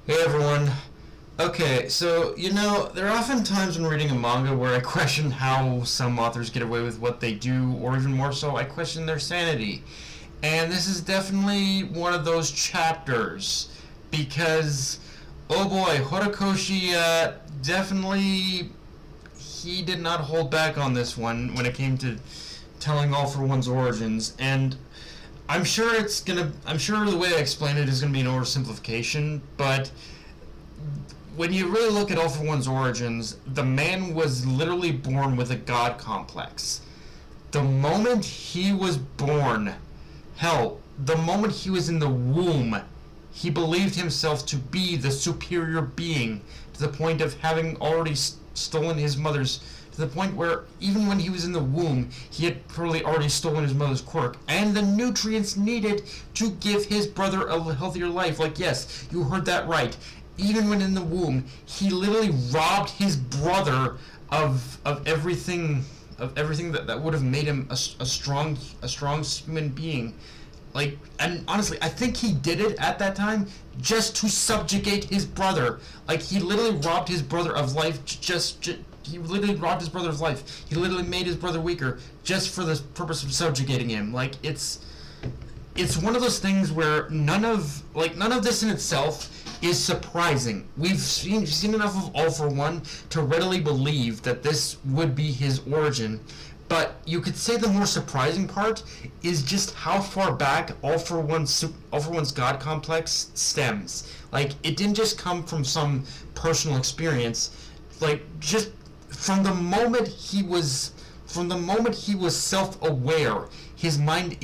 Hey everyone. Okay, so there are often times when reading a manga where I question how some authors get away with what they do, or even more so, I question their sanity. And this is definitely one of those chapters because, oh boy, Horikoshi definitely he did not hold back on this one when it came to telling All for One's origins, and I'm sure the way I explain it is gonna be an oversimplification, but when you really look at All for One's origins, the man was literally born with a god complex. The moment he was born, hell, the moment he was in the womb, he believed himself to be the superior being to the point of having already stolen his mother's, to the point where even when he was in the womb, he had probably already stolen his mother's quirk and the nutrients needed to give his brother a healthier life. Like, yes, you heard that right. Even when in the womb, he literally robbed his brother of everything that would have made him a strong human being. Like, and honestly, I think he did it at that time just to subjugate his brother. Like, he literally robbed his brother of life. He literally robbed his brother of life. He literally made his brother weaker just for the purpose of subjugating him. Like, it's one of those things where none of this in itself is surprising. We've seen enough of All for One to readily believe that this would be his origin. But you could say the more surprising part is just how far back All for One's God complex stems. Like, it didn't just come from some personal experience. Like, just from the moment he was self-aware, his mind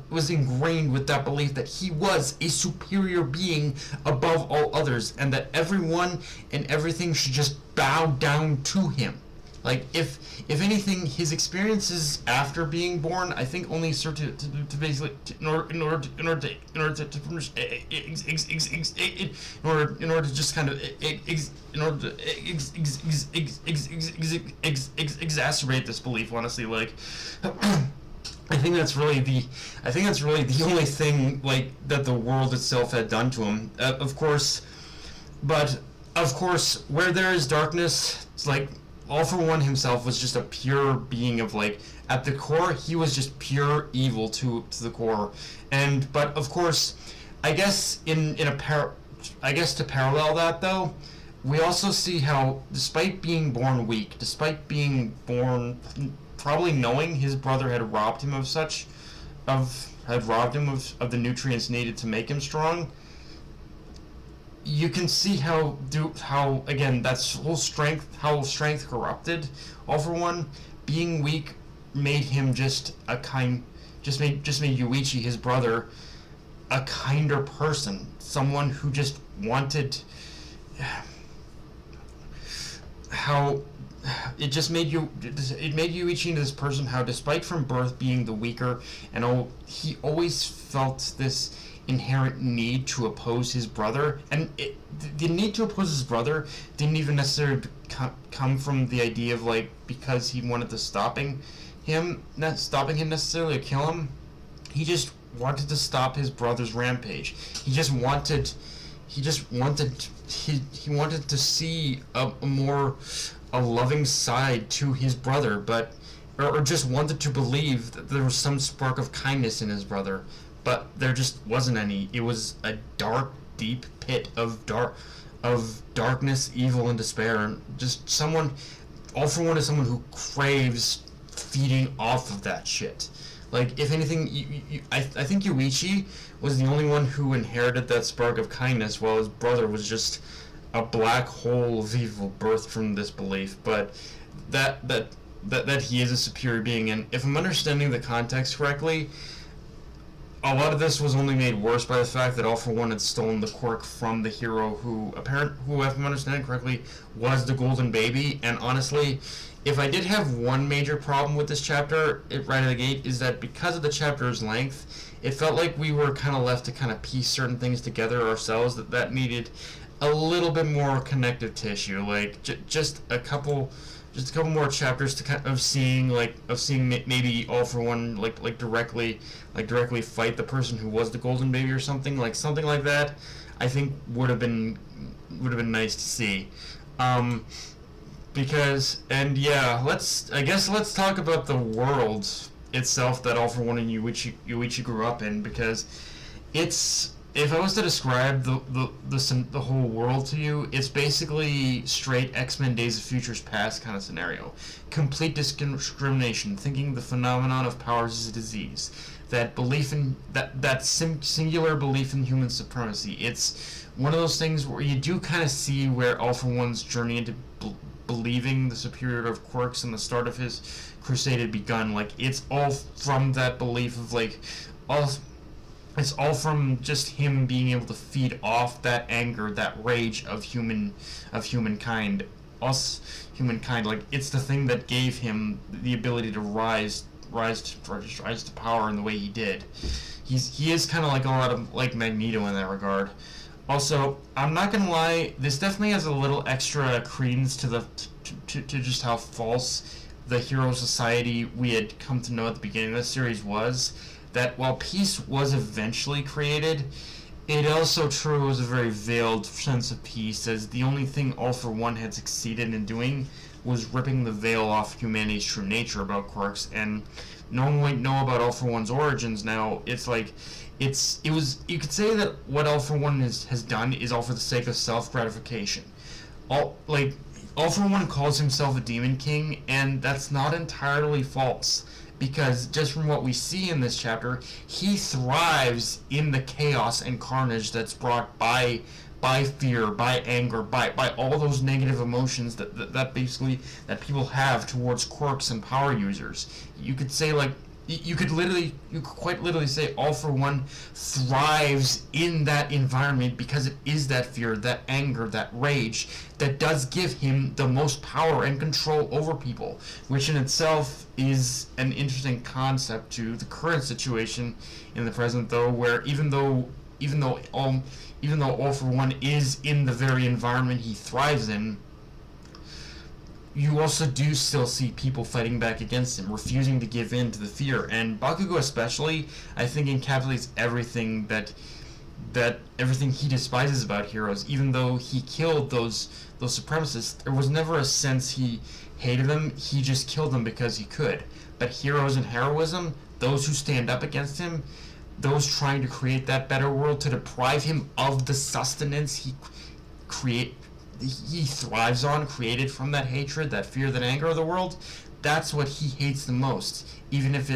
was ingrained with that belief that he was a superior being above all others, and that everyone and everything should just bow down to him. Like, if anything, his experiences after being born, I think, only serve to basically in order to just kind of exacerbate this belief. Honestly, like. I think that's really the only thing like that the world itself had done to him. But of course, where there is darkness, it's like All for One himself was just a pure being of, like, at the core he was just pure evil to the core. And but of course, I guess to parallel that though, we also see how despite being born weak, despite being born probably knowing his brother had robbed him of the nutrients needed to make him strong, you can see how again that's how strength corrupted All for One. Being weak made him just made Yoichi, his brother, a kinder person, someone who just wanted how it made Yuichi into this person how, despite from birth being the weaker, and he always felt this inherent need to oppose his brother, and the need to oppose his brother didn't even necessarily come from the idea of, like, because he wanted to not stopping him necessarily to kill him. He just wanted to stop his brother's rampage. He wanted to see a loving side to his brother, or just wanted to believe that there was some spark of kindness in his brother, but there just wasn't any. It was a dark, deep pit of darkness, evil, and despair. And just someone, All for One is someone who craves feeding off of that shit. Like, if anything, I think Yuichi was the only one who inherited that spark of kindness, while his brother was just a black hole of evil birthed from this belief. But that he is a superior being, and if I'm understanding the context correctly, a lot of this was only made worse by the fact that All for One had stolen the quirk from the hero who, if I'm understanding correctly, was the Golden Baby. And honestly, if I did have one major problem with this chapter, right out of the gate, is that because of the chapter's length, it felt like we were kind of left to kind of piece certain things together ourselves, that needed a little bit more connective tissue. Like, just a couple just a couple more chapters to kind of seeing maybe All for One directly fight the person who was the Golden Baby or something like that. I think would have been nice to see. Because and yeah, let's talk about the world itself that All for One and Yoichi grew up in, because it's, if I was to describe the whole world to you, it's basically straight X-Men Days of Futures Past kind of scenario. Complete discrimination, thinking the phenomenon of powers is a disease. That belief in singular belief in human supremacy. It's one of those things where you do kind of see where All for One's journey into believing the superiority of quirks and the start of his crusade had begun. Like, it's all from that belief of it's all from just him being able to feed off that anger, that rage of humankind, humankind. Like, it's the thing that gave him the ability to rise to power in the way he did. He is kind of like a lot of like Magneto in that regard. Also, I'm not gonna lie, this definitely has a little extra credence to just how false the hero society we had come to know at the beginning of the series was. That while peace was eventually created, it also true was a very veiled sense of peace, as the only thing All for One had succeeded in doing was ripping the veil off humanity's true nature about quirks. And no one might know about All for One's origins now. It's like you could say that what All for One has done is all for the sake of self-gratification. All for One calls himself a demon king, and that's not entirely false. Because just from what we see in this chapter, he thrives in the chaos and carnage that's brought by fear, by anger, by all those negative emotions that basically that people have towards quirks and power users. You could say you could quite literally say All for One thrives in that environment because it is that fear, that anger, that rage that does give him the most power and control over people, which in itself is an interesting concept to the current situation in the present, though, where even though All for One is in the very environment he thrives in, you also do still see people fighting back against him, refusing to give in to the fear. And Bakugo especially, I think, encapsulates everything that everything he despises about heroes. Even though he killed those supremacists, there was never a sense he hated them. He just killed them because he could. But heroes and heroism, those who stand up against him, those trying to create that better world, to deprive him of the sustenance he thrives on, created from that hatred, that fear, that anger of the world, that's what he hates the most. Even if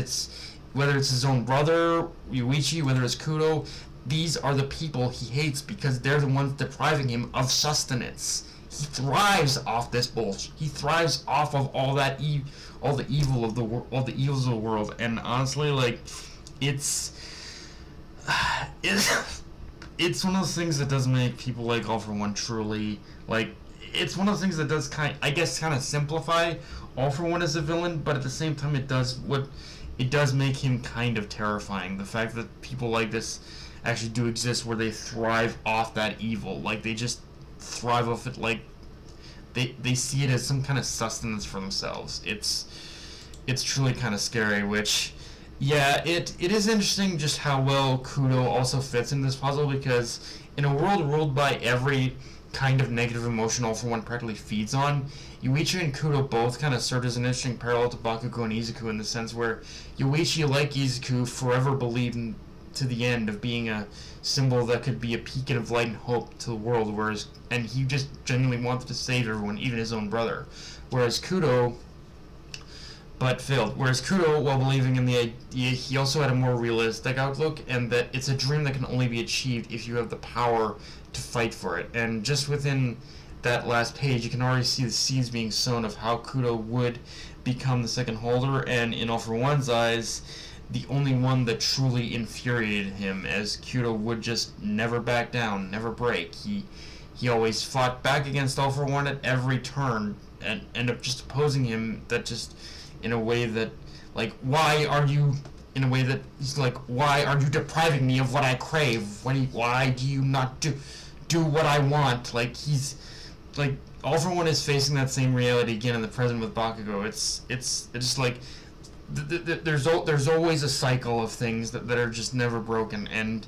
whether it's his own brother, Yoichi, whether it's Kudo, these are the people he hates because they're the ones depriving him of sustenance. He thrives off this bullshit. He thrives off of all the evils of the world. And honestly, like, it's one of those things that does make people like All for One truly, like, it's one of those things that does kind of simplify All for One as a villain, but at the same time it does make him kind of terrifying. The fact that people like this actually do exist, where they thrive off that evil, like they just thrive off it, like they see it as some kind of sustenance for themselves. It's truly kind of scary, which, yeah, it is interesting just how well Kudo also fits in this puzzle, because in a world ruled by every kind of negative emotion All for One practically feeds on, Yoichi and Kudo both kind of served as an interesting parallel to Bakugo and Izuku, in the sense where Yoichi, like Izuku, forever believed to the end of being a symbol that could be a beacon of light and hope to the world, and he just genuinely wanted to save everyone, even his own brother. Whereas Kudo, while believing in the idea, he also had a more realistic outlook, and that it's a dream that can only be achieved if you have the power to fight for it. And just within that last page, you can already see the seeds being sown of how Kudo would become the second holder, and in All for One's eyes, the only one that truly infuriated him, as Kudo would just never back down, never break. He always fought back against All for One at every turn, and end up just opposing him, that just in a way that, like, why are you depriving me of what I crave? Why do you not do what I want? Like, he's like, All for One is facing that same reality again in the present with Bakugo. It's just like there's always a cycle of things that are just never broken, and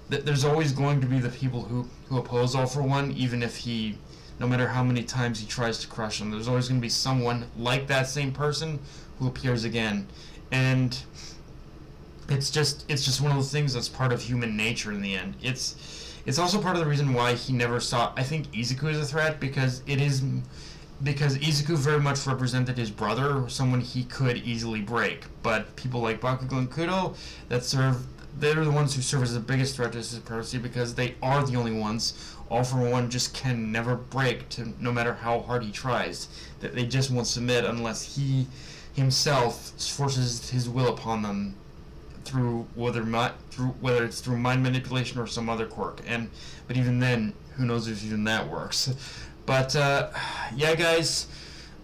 there's always going to be the people who oppose All for One, even if he, no matter how many times he tries to crush them, there's always going to be someone like that same person who appears again, and it's just one of those things that's part of human nature in the end. It's also part of the reason why he never saw, I think, Izuku as a threat, because Izuku very much represented his brother, someone he could easily break. But people like Bakugo and Kudo, they're the ones who serve as the biggest threat to his supremacy, because they are the only ones All for One just can never break, no matter how hard he tries. That they just won't submit unless he himself forces his will upon them, through whether it's through mind manipulation or some other quirk. But even then, who knows if even that works. But yeah, guys,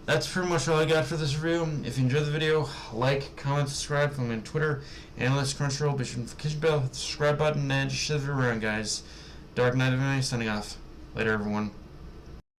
that's pretty much all I got for this review. If you enjoyed the video, like, comment, subscribe. Follow me on Twitter, Analyst Crunchyroll. Be sure to notification bell, hit the subscribe button, and just share it around, guys. Dark Knight of Night signing off. Later, everyone.